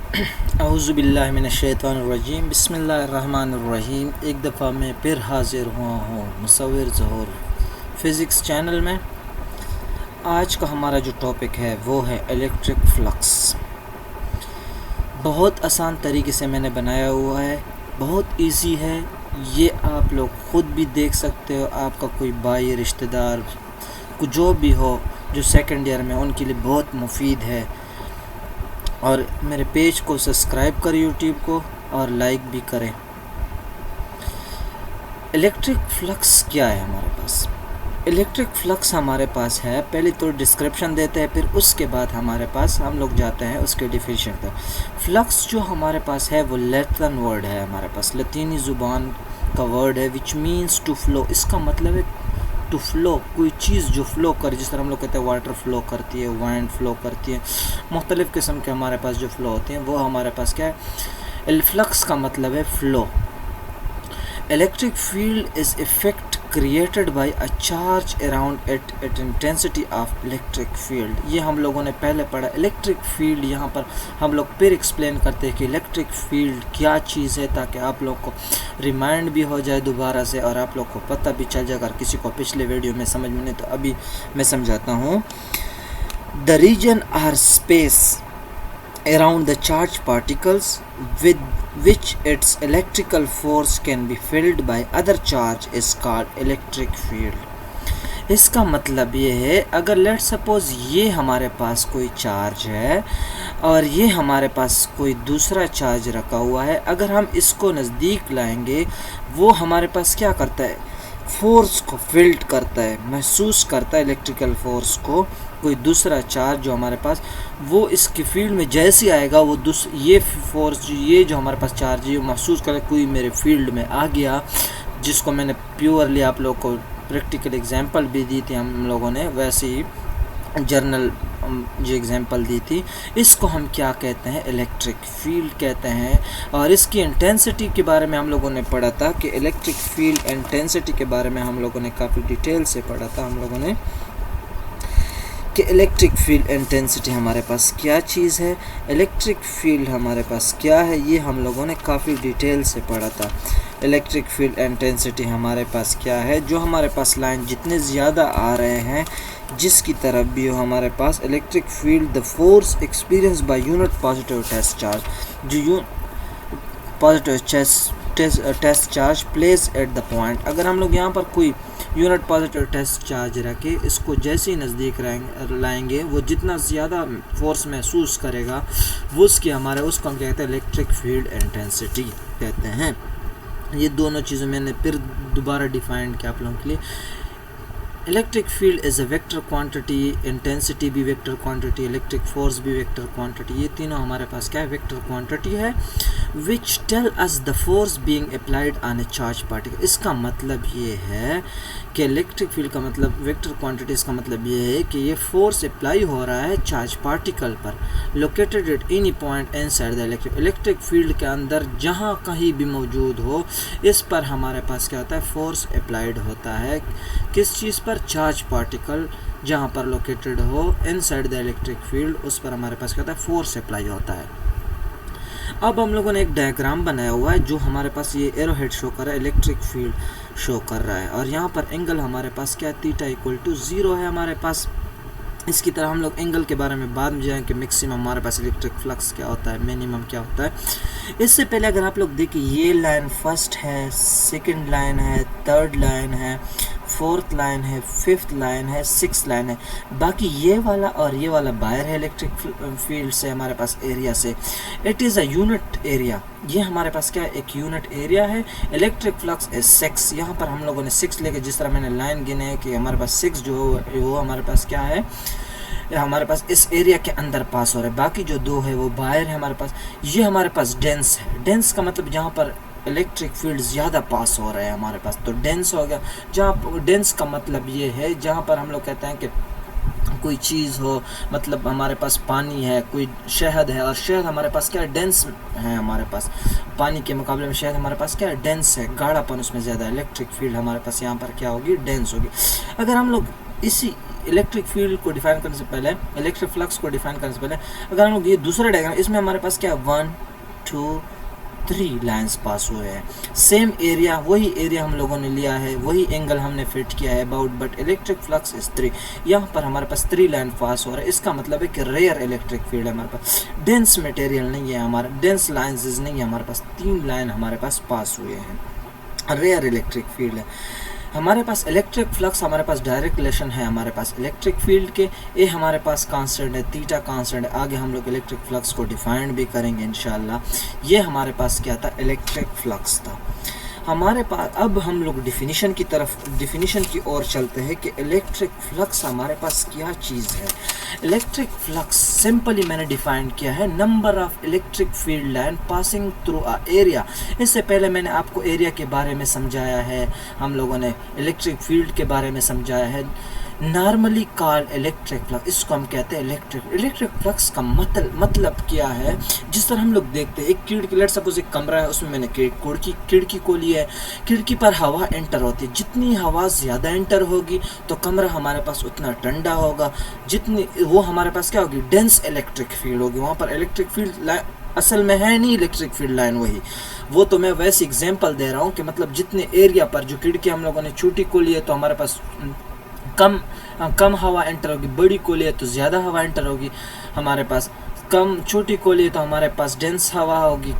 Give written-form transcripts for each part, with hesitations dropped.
औज़ुबिल्लाहि मिनश्शैतानिर्रजीम बिस्मिल्लाहिर्रहमानिर्रहीम। एक दफ़ा मैं फिर हाज़िर हुआ हूँ मुसव्विर ज़हूर फ़िज़िक्स चैनल में। आज का हमारा जो टॉपिक है वो है इलेक्ट्रिक फ्लक्स। बहुत आसान तरीके से मैंने बनाया हुआ है, बहुत इजी है। ये आप लोग ख़ुद भी देख सकते हो। आपका कोई भाई, रिश्तेदार, जो भी हो जो सेकंड ईयर में, उनके लिए बहुत मुफीद है। और मेरे पेज को सब्सक्राइब करें यूट्यूब को, और लाइक भी करें। इलेक्ट्रिक फ्लक्स क्या है हमारे पास? इलेक्ट्रिक फ्लक्स हमारे पास है, पहले तो डिस्क्रिप्शन देते हैं, फिर उसके बाद हमारे पास हम लोग जाते हैं उसके डिफिनेशन पर। फ्लक्स जो हमारे पास है वो लैटिन वर्ड है, हमारे पास लतीनी ज़ुबान का वर्ड है, विच मीन्स टू फ्लो। इसका मतलब है टू फ्लो, कोई चीज़ जो फ्लो करे। जिस तरह हम लोग कहते हैं वाटर फ्लो करती है, वाइंड फ्लो करती है, मुख्तलिफ़ किस्म के हमारे पास जो फ्लो होती हैं वो हमारे पास क्या है। फ्लक्स का मतलब है flow. Electric field is effect created by a charge around at intensity of electric field. ये हम लोगों ने पहले पढ़ा। इलेक्ट्रिक फील्ड यहाँ पर हम लोग फिर एक्सप्लेन करते हैं कि इलेक्ट्रिक फील्ड क्या चीज़ है, ताकि आप लोग को रिमाइंड भी हो जाए दोबारा से, और आप लोग को पता भी चल जाए। अगर किसी को पिछले वीडियो में समझ में नहीं तो अभी मैं समझाता हूँ। The reason are space around the charged particles with which its electrical force can be filled by other charge is called electric field। इसका मतलब ये है, अगर लेट सपोज ये हमारे पास कोई चार्ज है और ये हमारे पास कोई दूसरा चार्ज रखा हुआ है, अगर हम इसको नज़दीक लाएंगे, वो हमारे पास क्या करता है, फोर्स को फील्ड करता है, महसूस करता है इलेक्ट्रिकल फोर्स को। कोई दूसरा चार्ज जो हमारे पास, वो इसकी फील्ड में जैसे आएगा, वो ये फोर्स, ये जो हमारे पास चार्ज है, ये महसूस करे कोई मेरे फील्ड में आ गया। जिसको मैंने प्योरली आप लोग को प्रैक्टिकल एग्जांपल भी दी थी हम लोगों ने, वैसे ही जर्नल जो एग्जांपल दी थी। इसको हम क्या कहते हैं, इलेक्ट्रिक फील्ड कहते हैं। और इसकी इंटेंसिटी के बारे में हम लोगों ने पढ़ा था कि इलेक्ट्रिक फील्ड इंटेंसिटी के बारे में हम लोगों ने काफ़ी डिटेल से पढ़ा था हम लोगों ने, कि इलेक्ट्रिक फील्ड इंटेंसिटी हमारे पास क्या चीज़ है, इलेक्ट्रिक फील्ड हमारे पास क्या है, ये हम लोगों ने काफ़ी डिटेल से पढ़ा था। इलेक्ट्रिक फील्ड इंटेंसिटी हमारे पास क्या है, जो हमारे पास लाइन जितने ज़्यादा आ रहे हैं, जिसकी तरफ भी हो हमारे पास electric field, the force experience by unit positive test charge, जो positive test charge place at the point. अगर हम लोग यहाँ पर कोई यूनिट पॉजिटिव टेस्ट चार्ज रखे, इसको जैसे ही नज़दीक लाएंगे, वो जितना ज़्यादा फोर्स महसूस करेगा, वो उसकी हमारे उसको हम कहते हैं इलेक्ट्रिक फील्ड इंटेंसिटी कहते हैं। ये दोनों चीज़ें मैंने फिर दोबारा डिफाइन किया आप लोगों के लिए। Electric field is a vector quantity, intensity भी वेक्टर क्वांटिटी, इलेक्ट्रिक फोर्स भी वेक्टर क्वांटिटी, ये तीनों हमारे पास क्या है, वेक्टर क्वांटिटी है। Which tell us the force being applied on a charge particle. इसका मतलब ये है कि इलेक्ट्रिक फील्ड का मतलब वेक्टर क्वांटिटी, इसका मतलब ये है कि ये फोर्स अप्लाई हो रहा है चार्ज पार्टिकल पर, located at any point inside the electric field के अंदर जहाँ कहीं भी मौजूद हो, इस पर हमारे पास क्या होता है, फोर्स अप्लाइड होता है। किस चीज़ पर, चार्ज पार्टिकल जहाँ पर लोकेटेड हो इनसाइड द इलेक्ट्रिक फील्ड, उस पर हमारे पास क्या होता है, फोर्स अप्लाई होता है। अब हम लोगों ने एक डायग्राम बनाया हुआ है, जो हमारे पास ये एरो हेड शो कर रहा है, इलेक्ट्रिक फील्ड शो कर रहा है, और यहाँ पर एंगल हमारे पास क्या है, थीटा इक्वल टू 0 है हमारे पास। इसकी तरह हम लोग एंगल के बारे में बाद में जाएंगे कि मैक्सिमम हमारे पास इलेक्ट्रिक फ्लक्स क्या होता है, मिनिमम क्या होता है। इससे पहले अगर आप लोग देखिए, ये लाइन फर्स्ट है, सेकंड लाइन है, थर्ड लाइन है, फोर्थ लाइन है, फिफ्थ लाइन है, सिक्स लाइन है। बाकी ये वाला और ये वाला बाहर है इलेक्ट्रिक फील्ड से, हमारे पास एरिया से। It is a unit area. ये हमारे पास क्या है, एक यूनिट एरिया है। Electric flux is 6। यहाँ पर हम लोगों ने 6 लेके, जिस तरह मैंने लाइन गिने कि हमारे पास 6 जो वो हमारे पास क्या है, हमारे पास इस एरिया के अंदर पास हो रहा है। बाकी जो 2 है वो बाहर है हमारे पास। ये हमारे पास डेंस है। डेंस का मतलब जहाँ पर इलेक्ट्रिक फील्ड ज़्यादा पास हो रहा है हमारे पास, तो डेंस हो गया। जहाँ डेंस का मतलब ये है, जहाँ पर हम लोग कहते हैं कि कोई चीज़ हो, मतलब हमारे पास पानी है, कोई शहद है, और शहद हमारे पास क्या है, डेंस है हमारे पास। पानी के मुकाबले में शहद हमारे पास क्या है, डेंस है, गाढ़ापन उसमें ज़्यादा है। इलेक्ट्रिक फील्ड हमारे पास यहाँ पर क्या होगी, डेंस होगी। अगर हम लोग इसी इलेक्ट्रिक फील्ड को डिफाइन करने से पहले, इलेक्ट्रिक फ्लक्स को डिफाइन करने से पहले अगर हम लोग ये दूसरा डायग्राम, इसमें हमारे पास क्या 1 2 3 लाइंस पास हुए हैं, सेम एरिया, वही एरिया हम लोगों ने लिया है, वही एंगल हमने फिट किया है about, but electric flux is 3। यहाँ पर हमारे पास 3 लाइन पास हो रहा है, इसका मतलब है कि रेयर इलेक्ट्रिक फील्ड है हमारे पास, डेंस मटेरियल नहीं है हमारा, डेंस लाइंस नहीं है हमारे पास, 3 लाइन हमारे पास पास हुए हैं, रेयर इलेक्ट्रिक फील्ड है हमारे पास। इलेक्ट्रिक फ्लक्स हमारे पास डायरेक्ट रिलेशन है हमारे पास इलेक्ट्रिक फील्ड के, ए हमारे पास कांस्टेंट है, थीटा कांस्टेंट है, आगे हम लोग इलेक्ट्रिक फ्लक्स को डिफाइन भी करेंगे इंशाल्लाह। ये हमारे पास क्या था, इलेक्ट्रिक फ्लक्स था हमारे पास। अब हम लोग डिफिनीशन की तरफ, डिफिनीशन की ओर चलते हैं कि इलेक्ट्रिक फ्लक्स हमारे पास क्या चीज़ है। इलेक्ट्रिक फ्लक्स सिंपली मैंने डिफाइन किया है, number of electric field line passing through a area. इससे पहले मैंने आपको एरिया के बारे में समझाया है, हम लोगों ने इलेक्ट्रिक फील्ड के बारे में समझाया है। नॉर्मली कॉल्ड इलेक्ट्रिक फ्लक्स, इसको हम कहते हैं इलेक्ट्रिक फ्लक्स का मतलब क्या है। जिस तरह हम लोग देखते हैं, एक खिड़की, लेट सपोज एक कमरा है, उसमें मैंने खिड़की को लिया है, खिड़की पर हवा एंटर होती है, जितनी हवा ज़्यादा एंटर होगी तो कमरा हमारे पास उतना ठंडा होगा, जितनी वो हमारे पास क्या होगी, डेंस इलेक्ट्रिक फील्ड होगी। वहाँ पर इलेक्ट्रिक फील्ड असल में है नहीं इलेक्ट्रिक फील्ड लाइन, वही वो तो मैं वैसे एग्जांपल दे रहा हूँ कि मतलब जितने एरिया पर जो खिड़की हम लोगों ने छोटी को लिए तो हमारे पास कम हवा एंटर होगी, बड़ी को लिए तो ज़्यादा हवा एंटर होगी हमारे पास, कम छोटी को लिए तो हमारे पास डेंस हवा होगी,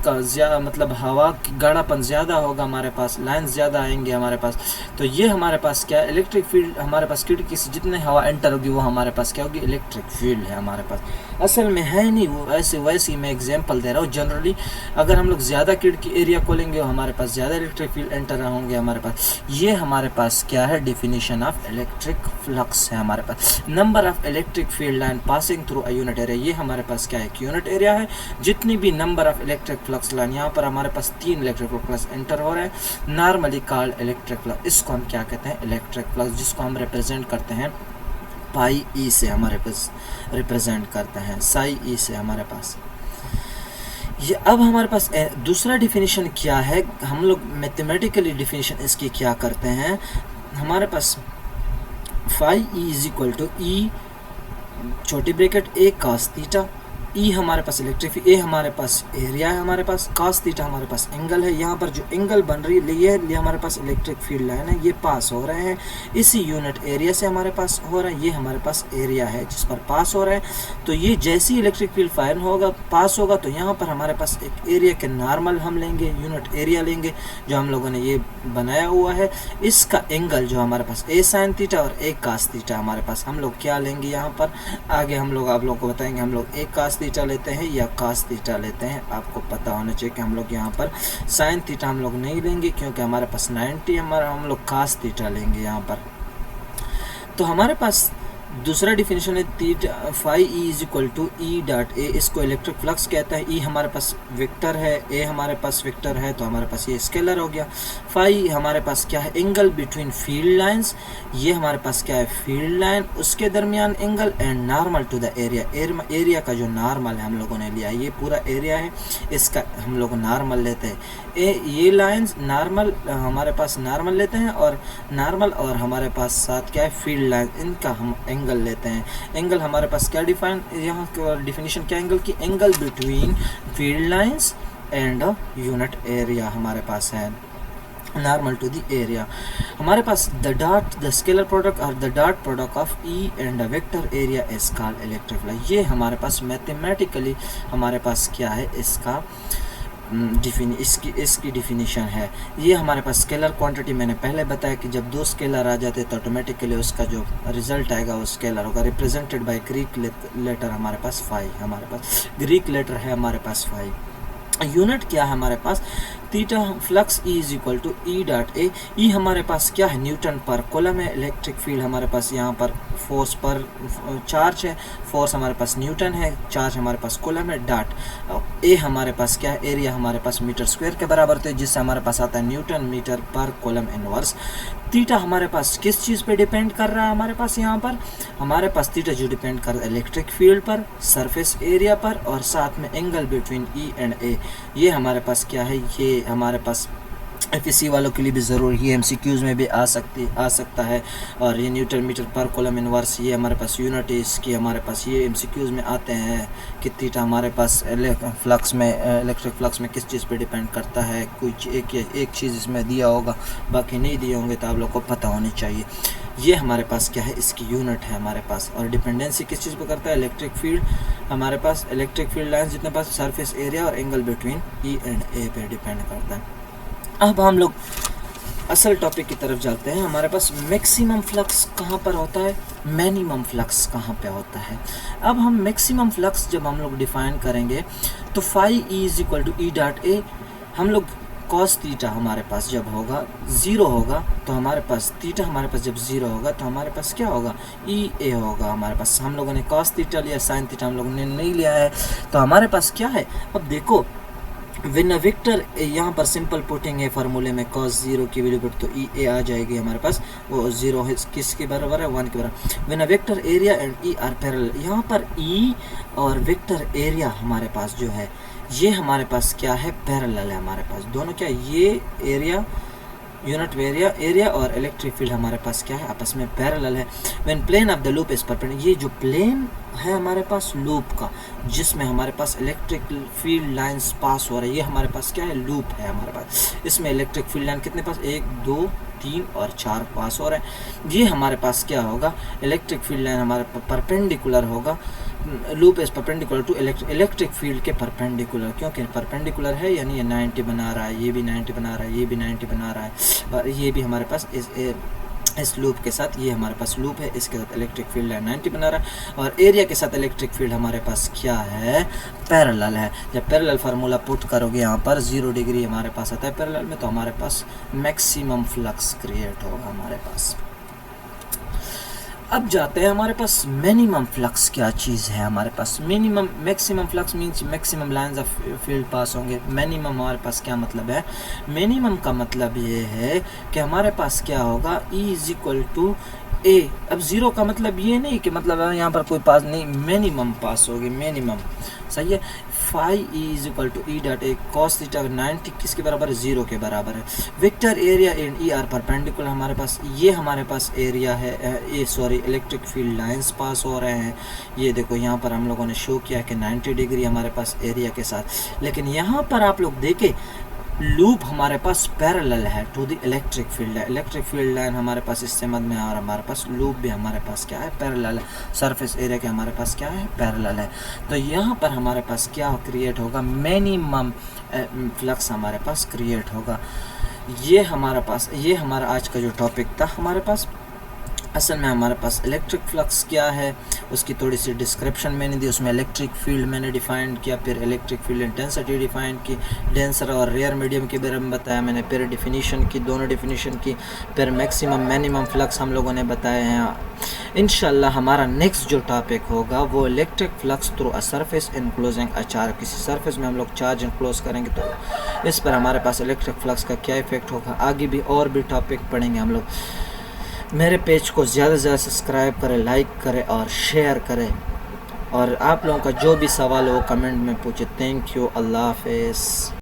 मतलब हवा की गाढ़ापन ज़्यादा होगा हमारे पास, लाइन ज़्यादा आएंगे हमारे पास। तो ये हमारे पास क्या है, इलेक्ट्रिक फील्ड हमारे पास खिड़की से जितने हवा एंटर होगी वो हमारे पास क्या होगी, इलेक्ट्रिक फील्ड है हमारे पास। असल में है नहीं वो, वैसे ही मैं एग्जांपल दे रहा हूँ। जनरली अगर हम लोग ज़्यादा खिड़की एरिया खोलेंगे हमारे पास ज़्यादा इलेक्ट्रिक फील्ड एंटर होंगे हमारे पास। ये हमारे पास क्या है, डिफिनीशन ऑफ इलेक्ट्रिक फ्लक्स है हमारे पास। Number of electric field line passing through a unit area, ये हमारे पास क्या है, एक यूनिट एरिया है। जितनी भी number of electric flux line, यहाँ पर हमारे पास 3 इलेक्ट्रिक फ्लक्स एंटर हो रहे हैं, नॉर्मली कॉल्ड इलेक्ट्रिक फ्लक्स। इसको हम क्या कहते हैं, इलेक्ट्रिक फ्लक्स, जिसको हम रिप्रेजेंट करते हैं पाई ई से, हमारे पास रिप्रेजेंट करते हैं साई ई से हमारे पास। ये अब हमारे पास दूसरा डिफिनीशन क्या है, हम लोग मैथमेटिकली डिफिनीशन इसकी क्या करते हैं। हमारे पास phi E is equal to E छोटी bracket A cos theta, E हमारे पास इलेक्ट्रिक, ए हमारे पास एरिया है हमारे पास, कॉस थीटा हमारे पास एंगल है। यहाँ पर जो एंगल बन रही है ये हमारे पास इलेक्ट्रिक फील्ड लाइन है, ये पास हो रहे हैं इसी यूनिट एरिया से हमारे पास हो रहा है, ये हमारे पास एरिया है जिस पर पास हो रहा है। तो ये जैसे ही इलेक्ट्रिक फील्ड फाइन होगा, पास होगा, तो यहाँ पर हमारे पास एक एरिया के नॉर्मल हम लेंगे, यूनिट एरिया लेंगे जो हम लोगों ने ये बनाया हुआ है। इसका एंगल जो हमारे पास ए साइन थीटा और ए कॉस थीटा हमारे पास, हम लोग क्या लेंगे यहाँ पर आगे हम लोग आप लोग को बताएंगे, हम लोग ए कॉस थीटा लेते हैं या कॉस थीटा लेते हैं। आपको पता होना चाहिए कि हम लोग यहाँ पर साइन थीटा हम लोग नहीं लेंगे क्योंकि हमारे पास 90 हम लोग कॉस थीटा लेंगे यहाँ पर। तो हमारे पास दूसरा डिफिनेशन है theta phi E is equal to E dot A, इसको इलेक्ट्रिक फ्लक्स कहता है। ई हमारे पास वेक्टर है, ए हमारे पास वेक्टर है, तो हमारे पास ये स्केलर हो गया। फाई हमारे पास क्या है, एंगल बिटवीन फील्ड लाइंस, ये हमारे पास क्या है, फील्ड लाइन उसके दरमियान angle, and normal to the area, area का जो नॉर्मल है हम लोगों ने लिया, ये पूरा एरिया है, इसका हम लोग नॉर्मल लेते हैं। ये लाइंस नॉर्मल हमारे पास नॉर्मल लेते हैं, और नॉर्मल और हमारे पास साथ क्या है, फील्ड लाइन, इनका हम एंगल लेते हैं। एंगल हमारे पास क्या डिफाइन, यहाँ डिफिनीशन क्या एंगल की, angle between field lines and unit area हमारे पास है, नॉर्मल टू द एरिया। हमारे पास द स्केलर प्रोडक्ट और the dot product of E and the vector area is called electric flux. ये हमारे पास मैथमेटिकली हमारे पास क्या है, इसका इसकी डिफिनीशन है। ये हमारे पास स्केलर क्वांटिटी, मैंने पहले बताया कि जब 2 स्केलर आ जाते तो ऑटोमेटिकली उसका जो रिजल्ट आएगा वो स्केलर होगा, रिप्रेजेंटेड बाय ग्रीक लेटर हमारे पास फाई, हमारे पास ग्रीक लेटर है हमारे पास फाई। यूनिट क्या है हमारे पास, theta flux E is equal to E dot A. E हमारे पास क्या है, न्यूटन पर कूलम है। इलेक्ट्रिक फील्ड हमारे पास यहाँ पर फोर्स पर चार्ज है, फोर्स हमारे पास न्यूटन है, चार्ज हमारे पास कूलम है। डॉट ए हमारे पास क्या है, एरिया हमारे पास मीटर स्क्वायर के बराबर थे, जिससे हमारे पास आता है न्यूटन मीटर पर कूलम इनवर्स। थीटा हमारे पास किस चीज़ पे डिपेंड कर रहा है, हमारे पास यहाँ पर हमारे पास थीटा जो डिपेंड कर रहा है इलेक्ट्रिक फील्ड पर, सरफेस एरिया पर, और साथ में एंगल बिटवीन ई एंड ए। ये हमारे पास क्या है, ये हमारे पास एफईसी वालों के लिए भी ज़रूरी, ये एमसीक्यूज़ में भी आ सकता है। और ये न्यूटन मीटर पर कॉलम इनवर्स, ये हमारे पास यूनिट है इसकी, हमारे पास ये एमसीक्यूज़ में आते हैं कि थीटा हमारे पास फ्लक्स में इलेक्ट्रिक फ्लक्स में किस चीज़ पे डिपेंड करता है। कुछ एक चीज़ इसमें दिया होगा, बाकी नहीं दिए होंगे, तो आप लोग को पता होनी चाहिए। ये हमारे पास क्या है, इसकी यूनिट है हमारे पास। और डिपेंडेंसी किस चीज़ पे करता है, इलेक्ट्रिक फील्ड, हमारे पास इलेक्ट्रिक फील्ड लाइन जितने पास सरफेस एरिया और एंगल बिटवीन ई एंड ए पे डिपेंड करता है। अब हम लोग असल टॉपिक की तरफ जाते हैं। हमारे पास मैक्सिमम फ्लक्स कहाँ पर होता है, मिनिमम फ्लक्स कहाँ पे होता है। अब हम मैक्सिमम फ्लक्स जब हम लोग डिफाइन करेंगे तो phi E is equal to E dot A, हम लोग कॉस थीटा हमारे पास जब होगा ज़ीरो होगा, तो हमारे पास थीटा हमारे पास जब ज़ीरो होगा तो हमारे पास क्या होगा, ई ए होगा हमारे पास। हम लोगों ने कॉस थीटा लिया, साइन थीटा हम लोगों ने नहीं लिया है, तो हमारे पास क्या है। अब देखो विन वेक्टर, यहाँ पर सिंपल पुटिंग है फार्मूले में, कॉस जीरो की वैल्यू पर तो ई ए आ जाएगी हमारे पास, वो जीरो है किसके बराबर है, 1 के बराबर। Win vector area and E are parallel, यहाँ पर ई और वेक्टर एरिया हमारे पास जो है ये हमारे पास क्या है, पैरेलल है हमारे पास दोनों। क्या ये एरिया, यूनिट एरिया और इलेक्ट्रिक फील्ड हमारे पास क्या है, आपस में पैरेलल है। When plane of the loop is perpendicular, ये जो प्लेन है हमारे पास लूप का, जिसमें हमारे पास इलेक्ट्रिक फील्ड लाइंस पास हो रही है, ये हमारे पास क्या है, लूप है हमारे पास। इसमें इलेक्ट्रिक फील्ड लाइन कितने पास, 1 2 3 और 4 पास हो रहे हैं। ये हमारे पास क्या होगा, इलेक्ट्रिक फील्ड लाइन हमारे परपेंडिकुलर होगा, loop is perpendicular to electric field के परपेंडिकुलर, क्योंकि परपेंडिकुलर है यानी ये 90 बना रहा है, ये भी 90 बना रहा है, ये भी 90 बना रहा है, और ये भी हमारे पास इस लूप के साथ, ये हमारे पास लूप है, इसके साथ इलेक्ट्रिक फील्ड है 90 बना रहा है, और एरिया के साथ इलेक्ट्रिक फील्ड हमारे पास क्या है, पैरेलल है। जब पैरेलल फार्मूला पुट करोगे यहाँ पर 0 डिग्री हमारे पास आता है पैरेलल में, तो हमारे पास मैक्सिमम फ्लक्स क्रिएट होगा हमारे पास। अब जाते हैं हमारे पास मिनिमम फ्लक्स क्या चीज़ है हमारे पास। Maximum flux means maximum lines of field pass होंगे। मिनिमम हमारे पास क्या मतलब है, मिनिमम का मतलब ये है कि हमारे पास क्या होगा, ई इज इक्वल टू ए। अब ज़ीरो का मतलब ये नहीं कि मतलब यहाँ पर कोई पास नहीं, मिनिमम पास होगी, मिनिमम, सही है। Phi E is equal to E dot A cos theta 90 किसके बराबर है, 0 के बराबर है। Vector area and E are perpendicular, हमारे पास ये हमारे पास एरिया है, इलेक्ट्रिक फील्ड लाइंस पास हो रहे हैं। ये देखो यहाँ पर हम लोगों ने शो किया कि 90 डिग्री हमारे पास एरिया के साथ, लेकिन यहाँ पर आप लोग देखें लूप हमारे पास पैरेलल है टू द इलेक्ट्रिक फील्ड है। इलेक्ट्रिक फील्ड लाइन हमारे पास इस समझ में, और हमारे पास लूप भी हमारे पास क्या है, पैरेलल है। सरफेस एरिया के हमारे पास क्या है, पैरेलल है। तो यहाँ पर हमारे पास क्या क्रिएट होगा, मिनिमम फ्लक्स हमारे पास क्रिएट होगा। ये हमारा आज का जो टॉपिक था हमारे पास। असल में हमारे पास इलेक्ट्रिक फ्लक्स क्या है उसकी थोड़ी सी डिस्क्रिप्शन मैंने दी, उसमें इलेक्ट्रिक फील्ड मैंने डिफाइन किया, फिर इलेक्ट्रिक फील्ड इंटेंसिटी डिफाइन की, डेंसर और रेयर मीडियम के बारे में बताया मैंने, फिर डिफिनीशन की, दोनों डिफिनीशन की, फिर मैक्सिमम मिनिमम फ्लक्स हम लोगों ने बताए हैं। इंशाल्लाह हमारा नेक्स्ट जो टॉपिक होगा वो electric flux through a surface enclosing a charge. किसी सरफेस में हम लोग चार्ज इनक्लोज करेंगे तो इस पर हमारे पास इलेक्ट्रिक फ्लक्स का क्या इफेक्ट होगा। आगे भी और भी टॉपिक पढ़ेंगे हम लोग। मेरे पेज को ज़्यादा से ज़्यादा सब्सक्राइब करें, लाइक करें और शेयर करें, और आप लोगों का जो भी सवाल हो कमेंट में पूछे। थैंक यू, अल्लाह हाफ़िज़।